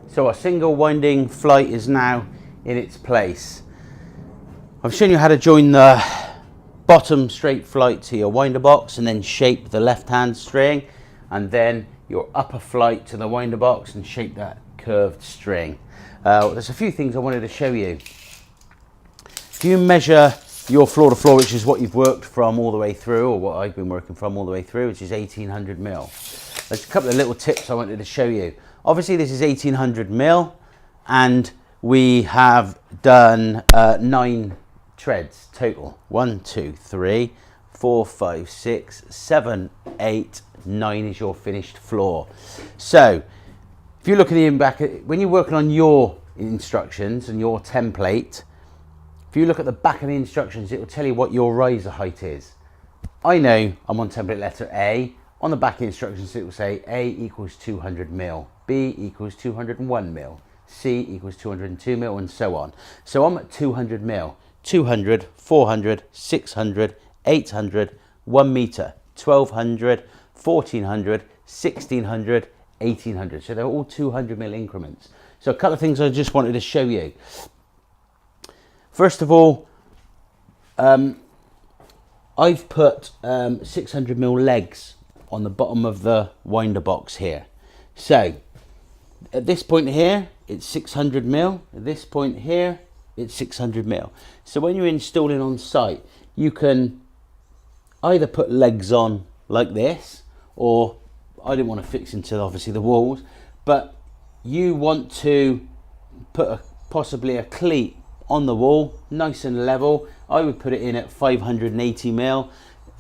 So our single winding flight is now in its place. I've shown you how to join the bottom straight flight to your winder box and then shape the left hand string, and then your upper flight to the winder box and shape that curved string. There's a few things I wanted to show you. If you measure your floor to floor, which is what you've worked from all the way through, or what I've been working from all the way through, which is 1800 mil. There's a couple of little tips I wanted to show you. Obviously this is 1800 mil and we have done 9 treads total. 1, 2, 3, 4, 5, 6, 7, 8, 9 is your finished floor. So if you look at the back, when you're working on your instructions and your template, if you look at the back of the instructions, it will tell you what your riser height is. I know I'm on template letter A. On the back of the instructions, it will say A equals 200 mil, B equals 201 mil, C equals 202 mil, and so on. So I'm at 200 mil, 200, 400, 600, 800, 1 meter, 1200, 1400, 1600, 1800. So they're all 200 mil increments. So a couple of things I just wanted to show you. First of all, I've put 600 mil legs on the bottom of the winder box here. So at this point here, it's 600 mil. At this point here, it's 600 mil. So when you're installing on site, you can either put legs on like this, or I didn't want to fix into obviously the walls, but you want to put possibly a cleat on the wall, nice and level. I would put it in at 580 mil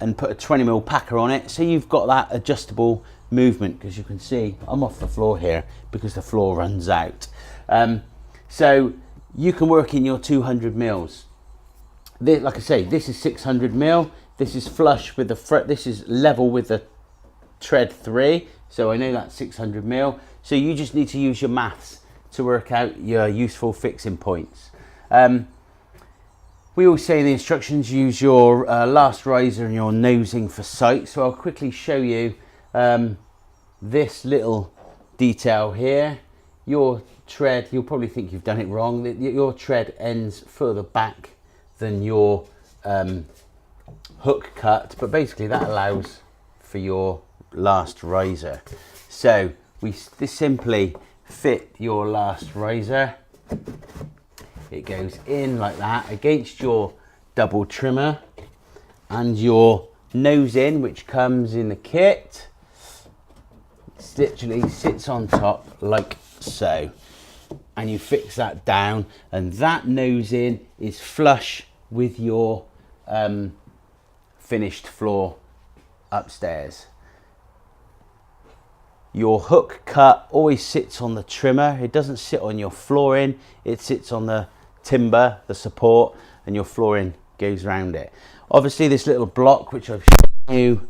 and put a 20 mil packer on it, so you've got that adjustable movement, because you can see I'm off the floor here because the floor runs out. So you can work in your 200 mils. Like I say, this is 600 mil. This is flush with the this is level with the tread 3, so I know that's 600 mil. So you just need to use your maths to work out your useful fixing points. We always say in the instructions, use your last riser and your nosing for sight. So I'll quickly show you this little detail here. Your tread, you'll probably think you've done it wrong. Your tread ends further back than your hook cut, but basically that allows for your last riser. So we simply fit your last riser. It goes in like that against your double trimmer, and your nose in, which comes in the kit, literally sits on top like so, and you fix that down, and that nose in is flush with your finished floor upstairs. Your hook cut always sits on the trimmer. It doesn't sit on your flooring. It sits on the timber, the support, and your flooring goes around it. Obviously this little block which I've shown you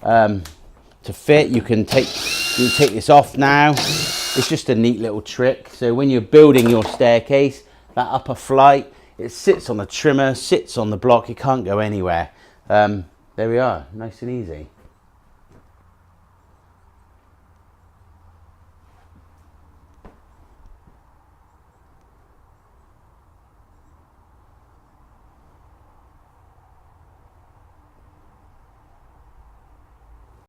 to fit, you can take this off now. It's just a neat little trick. So when you're building your staircase, that upper flight, it sits on the trimmer, sits on the block, it can't go anywhere. There we are, nice and easy.